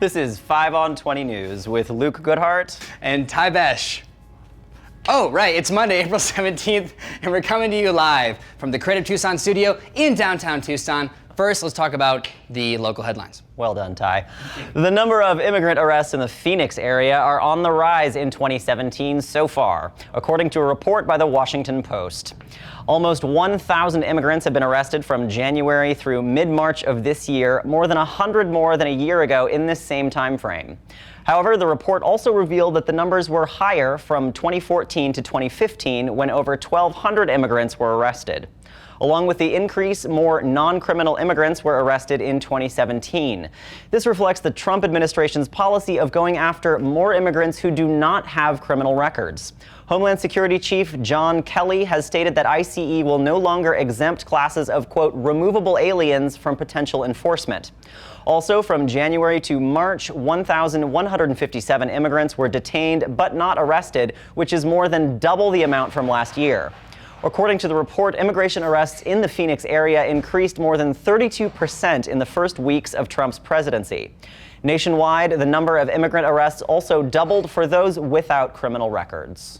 This is 5 on 20 News with Luke Goodhart and Besh. Oh, right, it's Monday, April 17th, and we're coming to you live from the Creative Tucson studio in downtown Tucson. First, let's talk about the local headlines. Well done, Ty. The number of immigrant arrests in the Phoenix area are on the rise in 2017 so far, according to a report by the Washington Post. Almost 1,000 immigrants have been arrested from January through mid-March of this year, more than 100 more than a year ago in this same time frame. However, the report also revealed that the numbers were higher from 2014 to 2015, when over 1,200 immigrants were arrested. Along with the increase, more non-criminal immigrants were arrested in 2017. This reflects the Trump administration's policy of going after more immigrants who do not have criminal records. Homeland Security Chief John Kelly has stated that ICE will no longer exempt classes of, quote, removable aliens from potential enforcement. Also, from January to March, 1,157 immigrants were detained but not arrested, which is more than double the amount from last year. According to the report, immigration arrests in the Phoenix area increased more than 32% in the first weeks of Trump's presidency. Nationwide, the number of immigrant arrests also doubled for those without criminal records.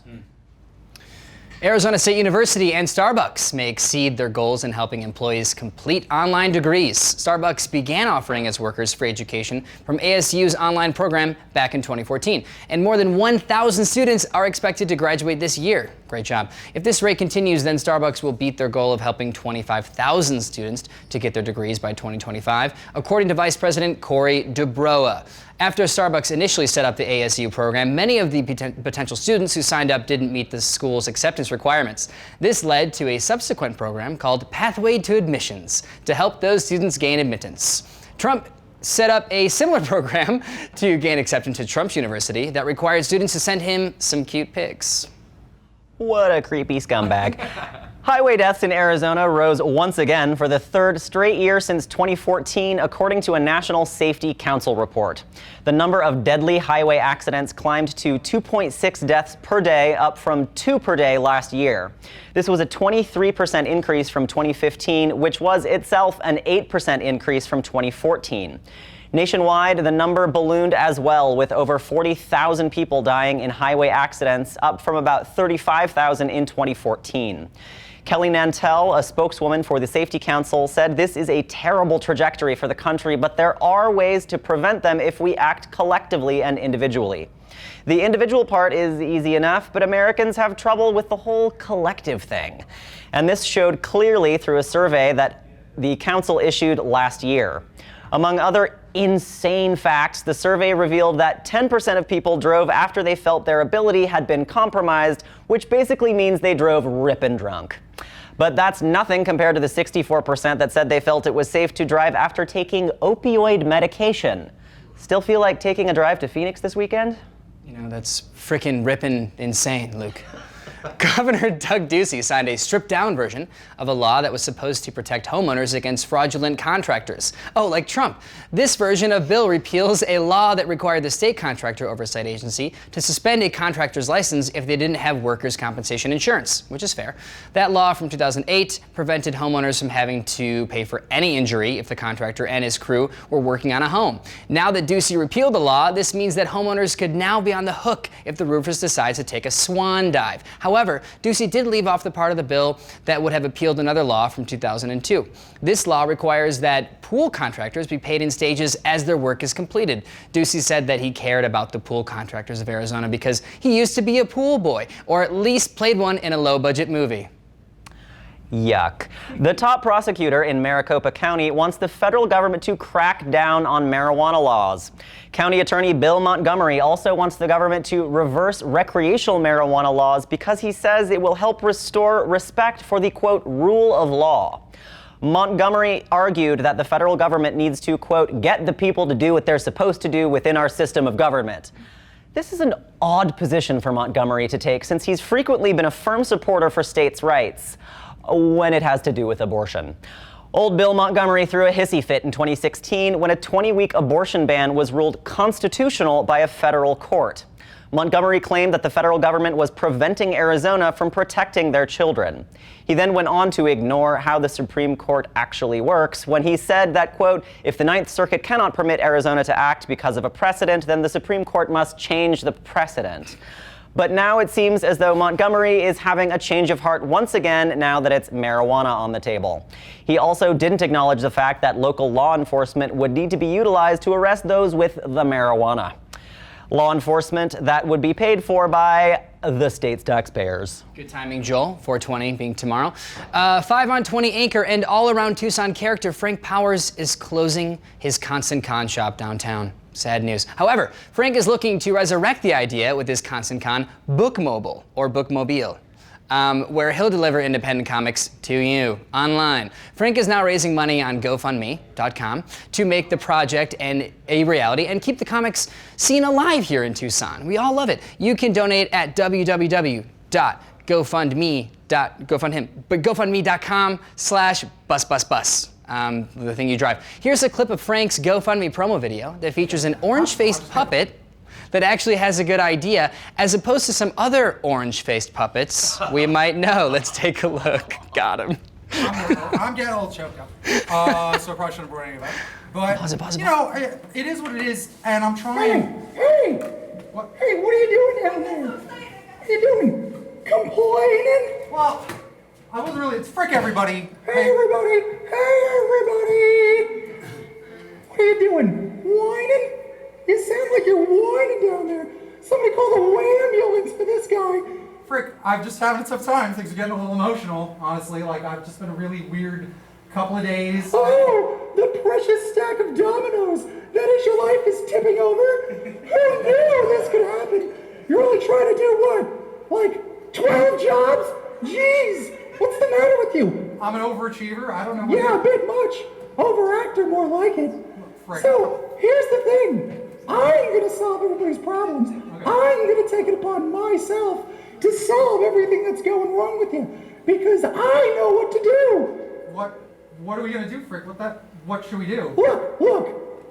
Arizona State University and Starbucks may exceed their goals in helping employees complete online degrees. Starbucks began offering its workers free education from ASU's online program back in 2014, and more than 1,000 students are expected to graduate this year. Great job. If this rate continues, then Starbucks will beat their goal of helping 25,000 students to get their degrees by 2025, according to Vice President Corey DeBroa. After Starbucks initially set up the ASU program, many of the potential students who signed up didn't meet the school's acceptance requirements. This led to a subsequent program called Pathway to Admissions to help those students gain admittance. Trump set up a similar program to gain acceptance to Trump's university that required students to send him some cute pics. What a creepy scumbag. Highway deaths in Arizona rose once again for the third straight year since 2014, according to a National Safety Council report. The number of deadly highway accidents climbed to 2.6 deaths per day, up from 2 per day last year. This was a 23% increase from 2015, which was itself an 8% increase from 2014. Nationwide, the number ballooned as well, with over 40,000 people dying in highway accidents, up from about 35,000 in 2014. Kelly Nantel, a spokeswoman for the Safety Council, said this is a terrible trajectory for the country, but there are ways to prevent them if we act collectively and individually. The individual part is easy enough, but Americans have trouble with the whole collective thing. And this showed clearly through a survey that the council issued last year. Among other insane facts, the survey revealed that 10% of people drove after they felt their ability had been compromised, which basically means they drove rippin' drunk. But that's nothing compared to the 64% that said they felt it was safe to drive after taking opioid medication. Still feel like taking a drive to Phoenix this weekend? You know, that's frickin' rippin' insane, Luke. Governor Doug Ducey signed a stripped-down version of a law that was supposed to protect homeowners against fraudulent contractors. Oh, like Trump. This version of bill repeals a law that required the state contractor oversight agency to suspend a contractor's license if they didn't have workers' compensation insurance, which is fair. That law from 2008 prevented homeowners from having to pay for any injury if the contractor and his crew were working on a home. Now that Ducey repealed the law, this means that homeowners could now be on the hook if the roofers decide to take a swan dive. However, Ducey did leave off the part of the bill that would have appealed another law from 2002. This law requires that pool contractors be paid in stages as their work is completed. Ducey said that he cared about the pool contractors of Arizona because he used to be a pool boy, or at least played one in a low-budget movie. Yuck. The top prosecutor in Maricopa County wants the federal government to crack down on marijuana laws. County Attorney Bill Montgomery also wants the government to reverse recreational marijuana laws because he says it will help restore respect for the, quote, rule of law. Montgomery argued that the federal government needs to, quote, get the people to do what they're supposed to do within our system of government. This is an odd position for Montgomery to take, since he's frequently been a firm supporter for states' rights when it has to do with abortion. Old Bill Montgomery threw a hissy fit in 2016 when a 20-week abortion ban was ruled constitutional by a federal court. Montgomery claimed that the federal government was preventing Arizona from protecting their children. He then went on to ignore how the Supreme Court actually works when he said that, quote, if the Ninth Circuit cannot permit Arizona to act because of a precedent, then the Supreme Court must change the precedent. But now it seems as though Montgomery is having a change of heart once again now that it's marijuana on the table. He also didn't acknowledge the fact that local law enforcement would need to be utilized to arrest those with the marijuana. Law enforcement that would be paid for by the state's taxpayers. Good timing, Joel. 420 being tomorrow. 5 on 20 anchor and all-around Tucson character Frank Powers is closing his Constant Con shop downtown. Sad news. However, Frank is looking to resurrect the idea with his Constant Con Book Mobile or Bookmobile, where he'll deliver independent comics to you online. Frank is now raising money on GoFundMe.com to make the project a reality and keep the comics scene alive here in Tucson. We all love it. You can donate at GoFundMe.com/busbusbus. The thing you drive. Here's a clip of Frank's GoFundMe promo video that features an orange-faced puppet that actually has a good idea, as opposed to some other orange-faced puppets we might know. Let's take a look. Got him. I'm getting a little choked up, so I probably shouldn't have brought any of that. But, you know, it is what it is, and I'm trying... Hey! What? Hey, what are you doing down there? What are you doing? Complaining? Well, I wasn't really... It's frick everybody. Hey, everybody! Hey, everybody! What are you doing? Whining? You sound like you're whining down there. Somebody call the ambulance for this guy. Frick, I'm just having a tough time. Things are getting a little emotional, honestly. Like, I've just been a really weird couple of days. Oh, the precious stack of dominoes. That is, your life is tipping over? Who knew this could happen? You're only trying to do what? Like 12 jobs? Jeez, what's the matter with you? I'm an overachiever. I don't know what... Yeah, a bit much. Overactor, more like it. Frick. So, here's the thing. I'm going to solve everybody's problems. Okay. I'm going to take it upon myself to solve everything that's going wrong with you. Because I know what to do. What are we going to do, Frick? What should we do? Look.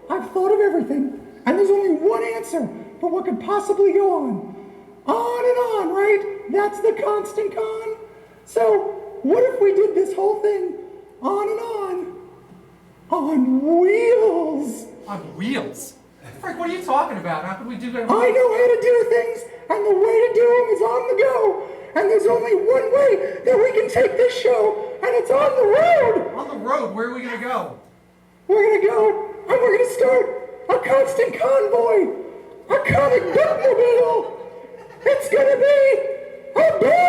I've thought of everything. And there's only one answer for what could possibly go on. On and on, right? That's the Constant Con. So, what if we did this whole thing on and on wheels? On wheels? Frick, what are you talking about? How can we do that? I know how to do things, and the way to do them is on the go. And there's only one way that we can take this show, and it's on the road. On the road? Where are we going to go? We're going to go, and we're going to start a constant convoy, a comic bookmobile. It's going to be a buzz!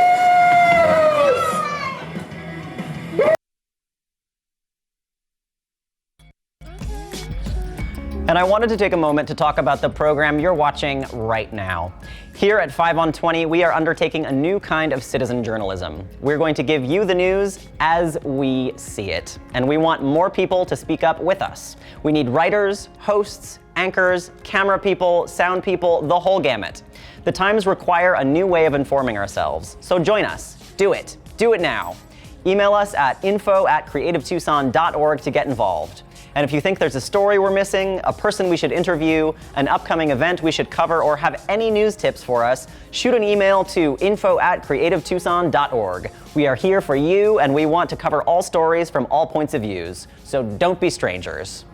And I wanted to take a moment to talk about the program you're watching right now. Here at 5 on 20, we are undertaking a new kind of citizen journalism. We're going to give you the news as we see it. And we want more people to speak up with us. We need writers, hosts, anchors, camera people, sound people, the whole gamut. The times require a new way of informing ourselves. So join us. Do it. Do it now. Email us at info@creativetucson.org to get involved. And if you think there's a story we're missing, a person we should interview, an upcoming event we should cover, or have any news tips for us, shoot an email to info@creativetucson.org. We are here for you, and we want to cover all stories from all points of views. So don't be strangers.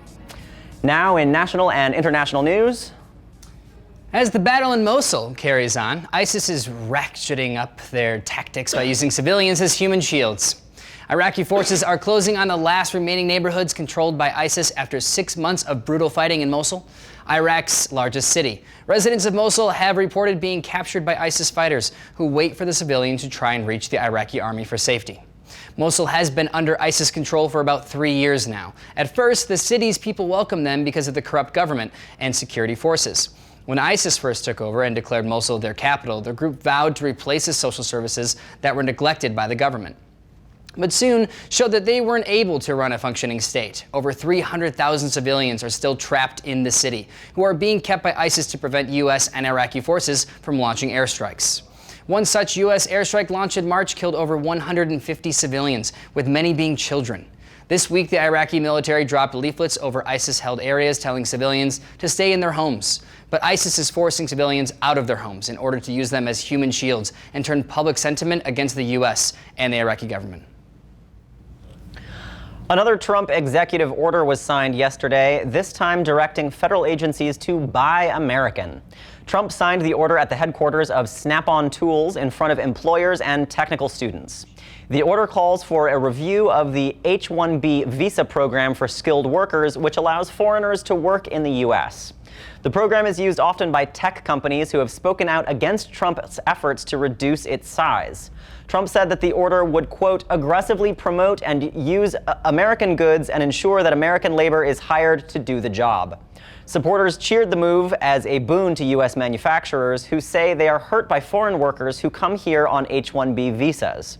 Now in national and international news. As the battle in Mosul carries on, ISIS is ratcheting up their tactics by using civilians as human shields. Iraqi forces are closing on the last remaining neighborhoods controlled by ISIS after 6 months of brutal fighting in Mosul, Iraq's largest city. Residents of Mosul have reported being captured by ISIS fighters who wait for the civilians to try and reach the Iraqi army for safety. Mosul has been under ISIS control for about 3 years now. At first, the city's people welcomed them because of the corrupt government and security forces. When ISIS first took over and declared Mosul their capital, the group vowed to replace the social services that were neglected by the government, but soon showed that they weren't able to run a functioning state. Over 300,000 civilians are still trapped in the city, who are being kept by ISIS to prevent U.S. and Iraqi forces from launching airstrikes. One such U.S. airstrike launched in March killed over 150 civilians, with many being children. This week, the Iraqi military dropped leaflets over ISIS-held areas telling civilians to stay in their homes. But ISIS is forcing civilians out of their homes in order to use them as human shields and turn public sentiment against the U.S. and the Iraqi government. Another Trump executive order was signed yesterday, this time directing federal agencies to buy American. Trump signed the order at the headquarters of Snap-on Tools in front of employers and technical students. The order calls for a review of the H-1B visa program for skilled workers, which allows foreigners to work in the U.S. The program is used often by tech companies who have spoken out against Trump's efforts to reduce its size. Trump said that the order would, quote, aggressively promote and use American goods and ensure that American labor is hired to do the job. Supporters cheered the move as a boon to U.S. manufacturers who say they are hurt by foreign workers who come here on H-1B visas.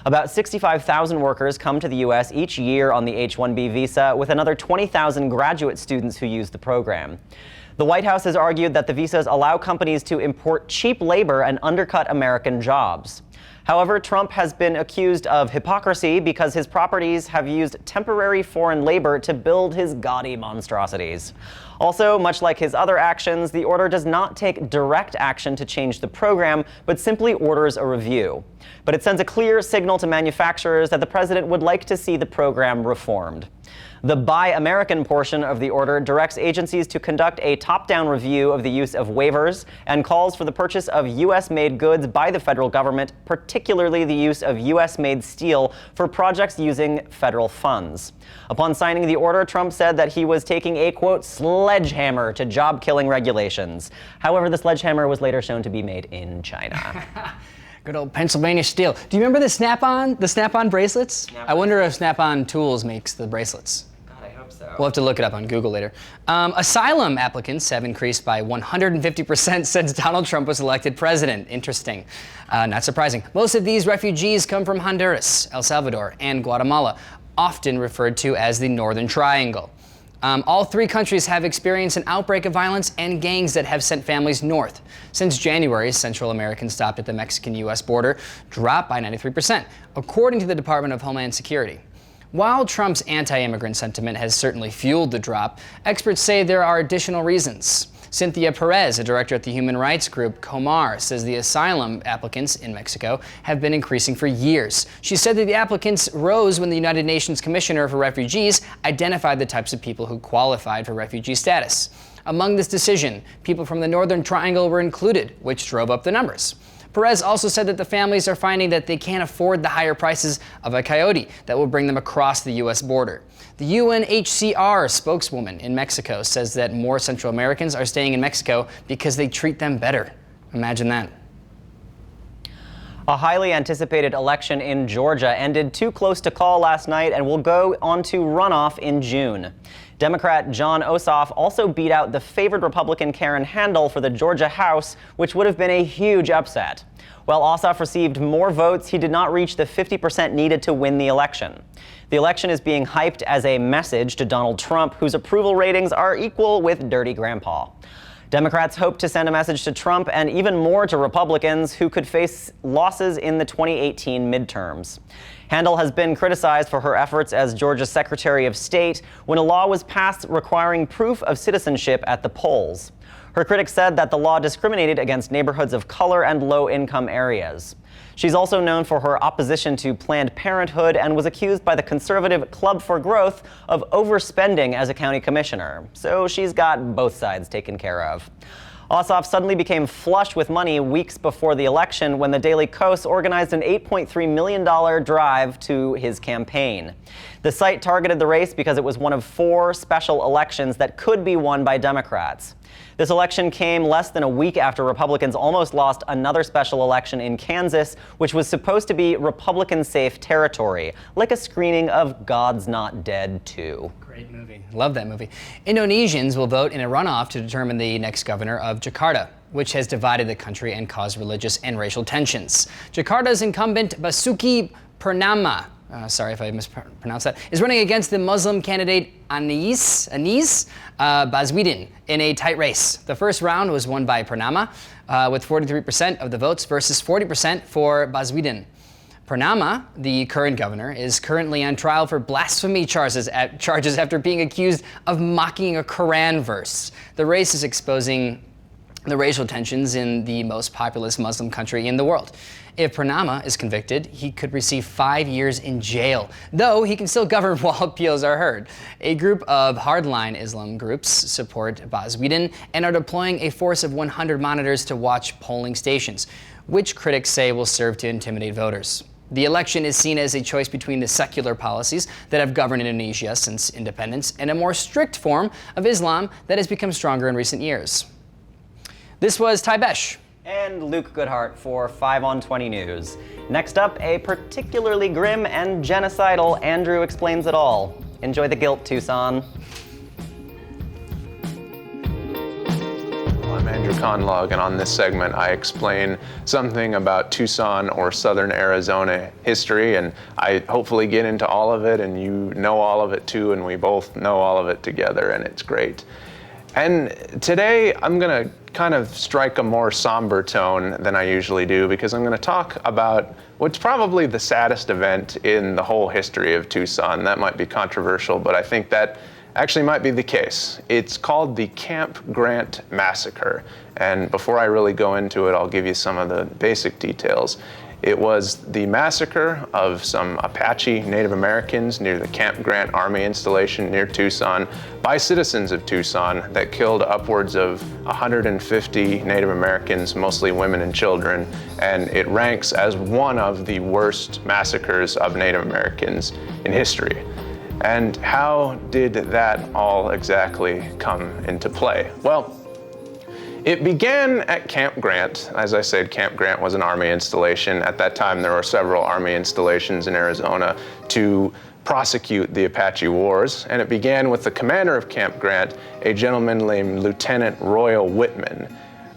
About 65,000 workers come to the U.S. each year on the H-1B visa, with another 20,000 graduate students who use the program. The White House has argued that the visas allow companies to import cheap labor and undercut American jobs. However, Trump has been accused of hypocrisy because his properties have used temporary foreign labor to build his gaudy monstrosities. Also, much like his other actions, the order does not take direct action to change the program, but simply orders a review. But it sends a clear signal to manufacturers that the president would like to see the program reformed. The Buy American portion of the order directs agencies to conduct a top-down review of the use of waivers and calls for the purchase of U.S.-made goods by the federal government, particularly the use of U.S.-made steel for projects using federal funds. Upon signing the order, Trump said that he was taking a, quote, sledgehammer to job-killing regulations. However, the sledgehammer was later shown to be made in China. Good old Pennsylvania steel. Do you remember the Snap-on bracelets? I wonder if Snap-on Tools makes the bracelets. We'll have to look it up on Google later. Asylum applicants have increased by 150% since Donald Trump was elected president. Interesting. Not surprising. Most of these refugees come from Honduras, El Salvador, and Guatemala, often referred to as the Northern Triangle. All three countries have experienced an outbreak of violence and gangs that have sent families north. Since January, Central Americans stopped at the Mexican-U.S. border dropped by 93%, according to the Department of Homeland Security. While Trump's anti-immigrant sentiment has certainly fueled the drop, experts say there are additional reasons. Cynthia Perez, a director at the human rights group Comar, says the asylum applicants in Mexico have been increasing for years. She said that the applicants rose when the United Nations Commissioner for Refugees identified the types of people who qualified for refugee status. Among this decision, people from the Northern Triangle were included, which drove up the numbers. Perez also said that the families are finding that they can't afford the higher prices of a coyote that will bring them across the U.S. border. The UNHCR spokeswoman in Mexico says that more Central Americans are staying in Mexico because they treat them better. Imagine that. A highly anticipated election in Georgia ended too close to call last night and will go on to runoff in June. Democrat Jon Ossoff also beat out the favored Republican Karen Handel for the Georgia House, which would have been a huge upset. While Ossoff received more votes, he did not reach the 50% needed to win the election. The election is being hyped as a message to Donald Trump, whose approval ratings are equal with Dirty Grandpa. Democrats hope to send a message to Trump and even more to Republicans who could face losses in the 2018 midterms. Handel has been criticized for her efforts as Georgia's Secretary of State when a law was passed requiring proof of citizenship at the polls. Her critics said that the law discriminated against neighborhoods of color and low-income areas. She's also known for her opposition to Planned Parenthood and was accused by the conservative Club for Growth of overspending as a county commissioner. So she's got both sides taken care of. Ossoff suddenly became flush with money weeks before the election when the Daily Kos organized an $8.3 million drive to his campaign. The site targeted the race because it was one of 4 special elections that could be won by Democrats. This election came less than a week after Republicans almost lost another special election in Kansas, which was supposed to be Republican-safe territory, like a screening of God's Not Dead 2. Great movie. Love that movie. Indonesians will vote in a runoff to determine the next governor of Jakarta, which has divided the country and caused religious and racial tensions. Jakarta's incumbent Basuki Purnama, sorry if I mispronounced that, is running against the Muslim candidate Anies Baswedan in a tight race. The first round was won by Purnama with 43% of the votes versus 40% for Baswedan. Purnama, the current governor, is currently on trial for blasphemy charges after being accused of mocking a Quran verse. The race is exposing the racial tensions in the most populous Muslim country in the world. If Purnama is convicted, he could receive 5 years in jail, though he can still govern while appeals are heard. A group of hardline Islam groups support Baswedan and are deploying a force of 100 monitors to watch polling stations, which critics say will serve to intimidate voters. The election is seen as a choice between the secular policies that have governed Indonesia since independence and a more strict form of Islam that has become stronger in recent years. This was Ty Besh. And Luke Goodhart for 5 on 20 News. Next up, a particularly grim and genocidal Andrew Explains It All. Enjoy the guilt, Tucson. I'm Andrew Conlog, and on this segment I explain something about Tucson or Southern Arizona history, and I hopefully get into all of it, and you know all of it too, and we both know all of it together, and it's great. And today I'm going to kind of strike a more somber tone than I usually do, because I'm going to talk about what's probably the saddest event in the whole history of Tucson. That might be controversial, but I think that actually might be the case. It's called the Camp Grant Massacre. And before I really go into it, I'll give you some of the basic details. It was the massacre of some Apache Native Americans near the Camp Grant Army installation near Tucson by citizens of Tucson that killed upwards of 150 Native Americans, mostly women and children, and it ranks as one of the worst massacres of Native Americans in history. And how did that all exactly come into play? Well, it began at Camp Grant. As I said, Camp Grant was an Army installation. At that time, there were several Army installations in Arizona to prosecute the Apache Wars. And it began with the commander of Camp Grant, a gentleman named Lieutenant Royal Whitman,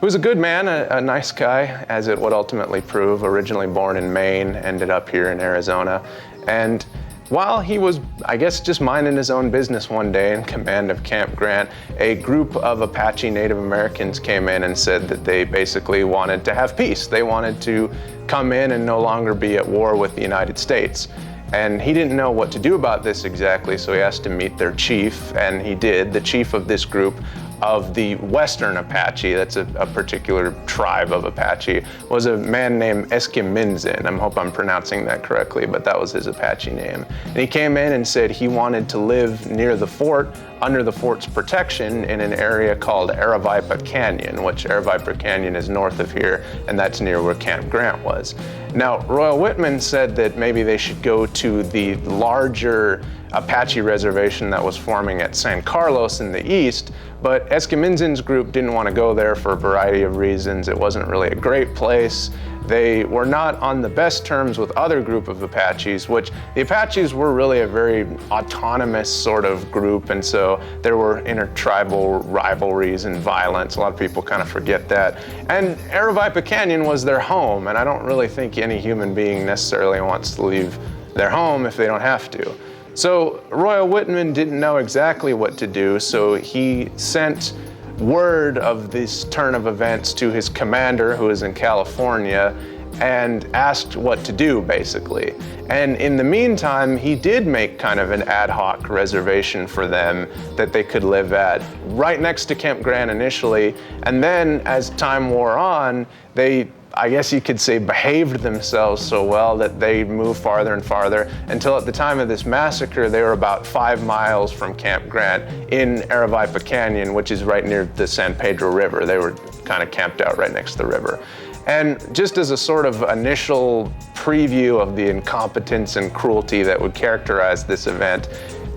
who was a good man, a nice guy, as it would ultimately prove. Originally born in Maine, ended up here in Arizona. And while he was, I guess, just minding his own business one day in command of Camp Grant, a group of Apache Native Americans came in and said that they basically wanted to have peace. They wanted to come in and no longer be at war with the United States. And he didn't know what to do about this exactly, so he asked to meet their chief, and he did. The chief of this group of the Western Apache, that's a particular tribe of Apache, was a man named Esquiminzin. I hope I'm pronouncing that correctly, but that was his Apache name. And he came in and said he wanted to live near the fort, under the fort's protection, in an area called Aravaipa Canyon, which Aravaipa Canyon is north of here, and that's near where Camp Grant was. Now, Royal Whitman said that maybe they should go to the larger Apache reservation that was forming at San Carlos in the east, but Esquiminzin's group didn't want to go there for a variety of reasons. It wasn't really a great place. They were not on the best terms with other group of Apaches, which the Apaches were really a very autonomous sort of group, and so there were intertribal rivalries and violence. A lot of people kind of forget that. And Aravaipa Canyon was their home, and I don't really think any human being necessarily wants to leave their home if they don't have to. So Royal Whitman didn't know exactly what to do, so he sent word of this turn of events to his commander, who is in California, and asked what to do, basically. And in the meantime, he did make kind of an ad hoc reservation for them that they could live at, right next to Camp Grant initially. And then as time wore on, they, I guess you could say, behaved themselves so well that they moved farther and farther until at the time of this massacre, they were about 5 miles from Camp Grant in Aravaipa Canyon, which is right near the San Pedro River. They were kind of camped out right next to the river. And just as a sort of initial preview of the incompetence and cruelty that would characterize this event,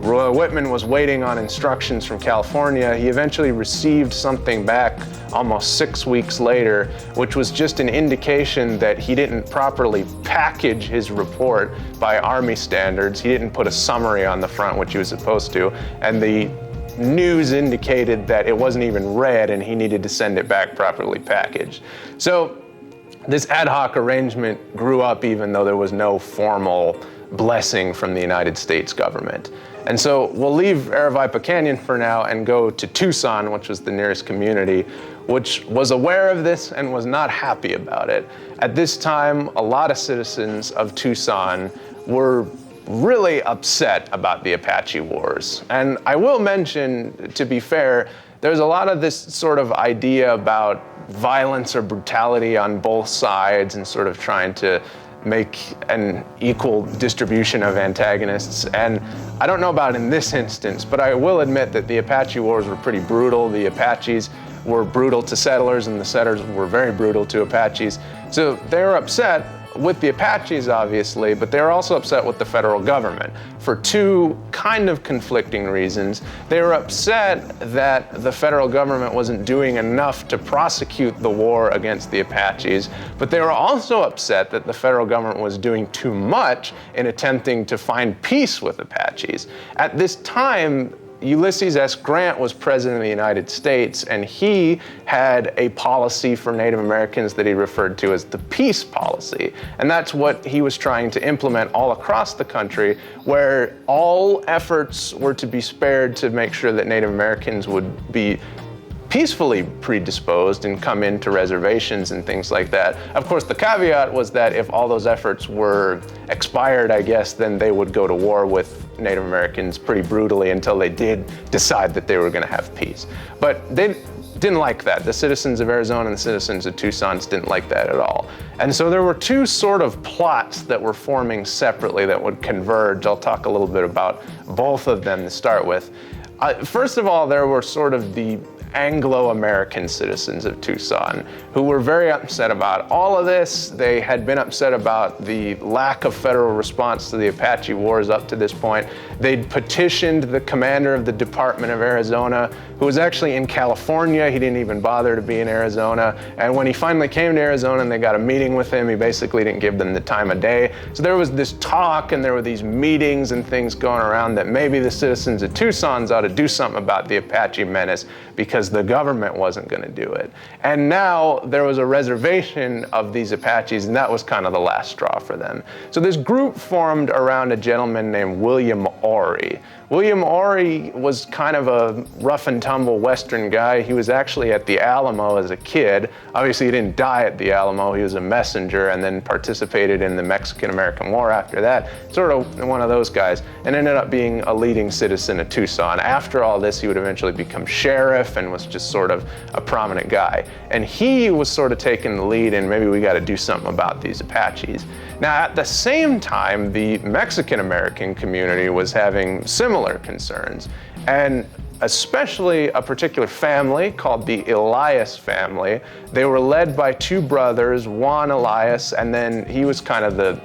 Royal Whitman was waiting on instructions from California. He eventually received something back almost 6 weeks later, which was just an indication that he didn't properly package his report by Army standards. He didn't put a summary on the front, which he was supposed to, and the news indicated that it wasn't even read and he needed to send it back properly packaged. So this ad hoc arrangement grew up even though there was no formal blessing from the United States government. And so we'll leave Aravaipa Canyon for now and go to Tucson, which was the nearest community, which was aware of this and was not happy about it. At this time, a lot of citizens of Tucson were really upset about the Apache Wars. And I will mention, to be fair, there's a lot of this sort of idea about violence or brutality on both sides and sort of trying to make an equal distribution of antagonists. And I don't know about in this instance, but I will admit that the Apache Wars were pretty brutal. The Apaches were brutal to settlers, and the settlers were very brutal to Apaches. So they were upset with the Apaches, obviously, but they were also upset with the federal government for two kind of conflicting reasons. They were upset that the federal government wasn't doing enough to prosecute the war against the Apaches, but they were also upset that the federal government was doing too much in attempting to find peace with Apaches. At this time, Ulysses S. Grant was president of the United States, and he had a policy for Native Americans that he referred to as the peace policy. And that's what he was trying to implement all across the country, where all efforts were to be spared to make sure that Native Americans would be peacefully predisposed and come into reservations and things like that. Of course, the caveat was that if all those efforts were expired, I guess, then they would go to war with Native Americans pretty brutally until they did decide that they were going to have peace. But they didn't like that. The citizens of Arizona and the citizens of Tucson didn't like that at all. And so there were two sort of plots that were forming separately that would converge. I'll talk a little bit about both of them to start with. First of all, there were sort of the Anglo-American citizens of Tucson who were very upset about all of this. They had been upset about the lack of federal response to the Apache Wars up to this point. They'd petitioned the commander of the Department of Arizona, who was actually in California. He didn't even bother to be in Arizona. And when he finally came to Arizona and they got a meeting with him, he basically didn't give them the time of day. So there was this talk and there were these meetings and things going around that maybe the citizens of Tucson ought to do something about the Apache menace because the government wasn't going to do it. And now there was a reservation of these Apaches, and that was kind of the last straw for them. So this group formed around a gentleman named William Ory. William Ory was kind of a rough and tumble Western guy. He was actually at the Alamo as a kid. Obviously, he didn't die at the Alamo. He was a messenger and then participated in the Mexican-American War after that. Sort of one of those guys, and ended up being a leading citizen of Tucson. After all this, he would eventually become sheriff and was just sort of a prominent guy. And he was sort of taking the lead in maybe we got to do something about these Apaches. Now, at the same time, the Mexican-American community was having similar concerns, and especially a particular family called the Elias family. They were led by two brothers, Juan Elias, and then he was kind of the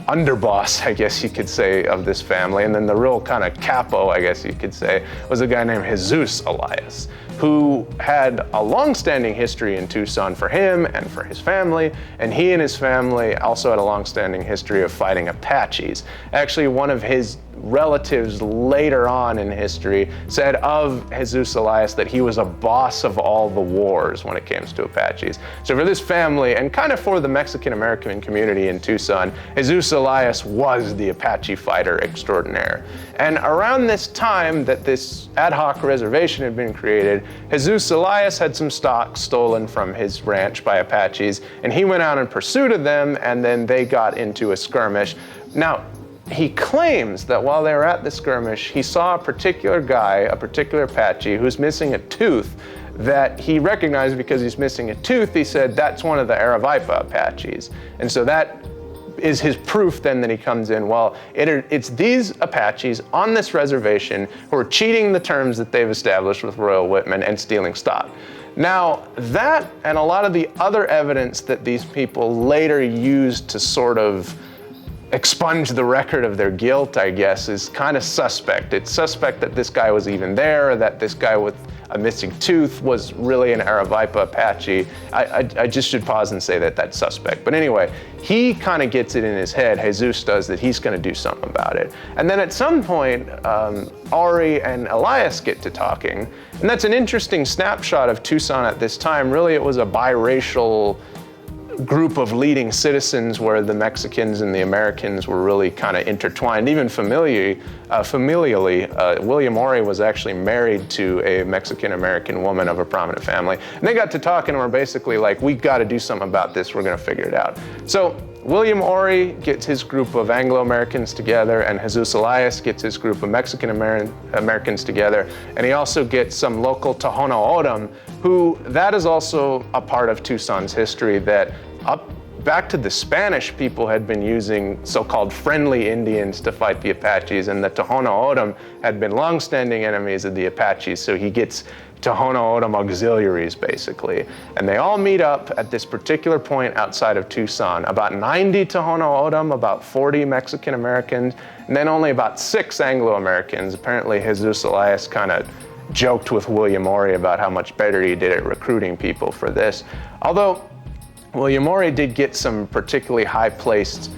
underboss, I guess you could say, of this family. And then the real kind of capo, I guess you could say, was a guy named Jesus Elias, who had a long-standing history in Tucson for him and for his family. And he and his family also had a long-standing history of fighting Apaches. Actually, one of his relatives later on in history said of Jesus Elias that he was a boss of all the wars when it came to Apaches. So for this family, and kind of for the Mexican-American community in Tucson, Jesus Elias was the Apache fighter extraordinaire. And around this time that this ad hoc reservation had been created, Jesus Elias had some stock stolen from his ranch by Apaches, and he went out in pursuit of them, and then they got into a skirmish. Now, he claims that while they were at the skirmish, he saw a particular guy, a particular Apache, who's missing a tooth that he recognized because he's missing a tooth. He said, that's one of the Aravaipa Apaches. And so that is his proof then that he comes in, well, it's these Apaches on this reservation who are cheating the terms that they've established with Royal Whitman and stealing stock. Now, that and a lot of the other evidence that these people later used to sort of expunge the record of their guilt, I guess, is kind of suspect. It's suspect that this guy was even there, or that this guy with a missing tooth was really an Aravaipa Apache. I just should pause and say that that's suspect. But anyway, he kind of gets it in his head, Jesus does, that he's going to do something about it. And then at some point, Ory and Elias get to talking, and that's an interesting snapshot of Tucson at this time. Really, it was a biracial group of leading citizens where the Mexicans and the Americans were really kind of intertwined, even familially. William Ory was actually married to a Mexican-American woman of a prominent family. And they got to talking and were basically like, we got to do something about this, we're going to figure it out. So William Ory gets his group of Anglo-Americans together, and Jesus Elias gets his group of Mexican-Americans together, and he also gets some local Tohono O'odham, who that is also a part of Tucson's history, that up back to the Spanish, people had been using so-called friendly Indians to fight the Apaches, and the Tohono O'odham had been long-standing enemies of the Apaches, so he gets Tohono O'odham auxiliaries, basically. And they all meet up at this particular point outside of Tucson. About 90 Tohono O'odham, about 40 Mexican Americans, and then only about 6 Anglo-Americans. Apparently, Jesus Elias kind of joked with William Ory about how much better he did at recruiting people for this. Although William Ory did get some particularly high-placed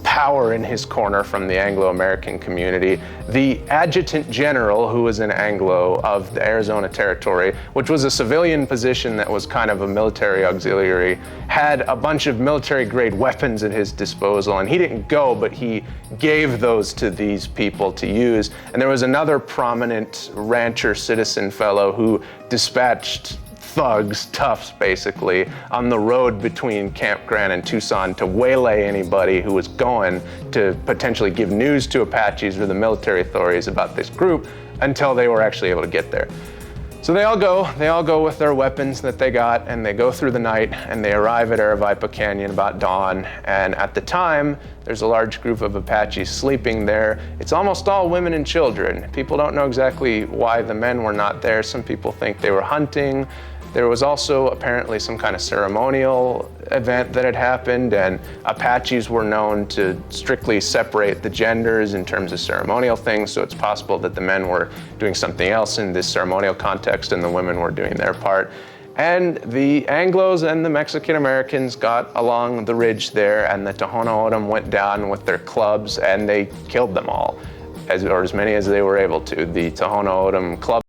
power in his corner from the Anglo-American community. The adjutant general, who was an Anglo of the Arizona Territory, which was a civilian position that was kind of a military auxiliary, had a bunch of military-grade weapons at his disposal, and he didn't go, but he gave those to these people to use. And there was another prominent rancher citizen fellow who dispatched thugs, toughs basically, on the road between Campground and Tucson to waylay anybody who was going to potentially give news to Apaches or the military authorities about this group until they were actually able to get there. So they all go with their weapons that they got, and they go through the night, and they arrive at Aravaipa Canyon about dawn. And at the time, there's a large group of Apaches sleeping there. It's almost all women and children. People don't know exactly why the men were not there. Some people think they were hunting. There was also apparently some kind of ceremonial event that had happened, and Apaches were known to strictly separate the genders in terms of ceremonial things, so it's possible that the men were doing something else in this ceremonial context and the women were doing their part. And the Anglos and the Mexican Americans got along the ridge there, and the Tohono O'odham went down with their clubs and they killed them all, or as many as they were able to. The Tohono O'odham club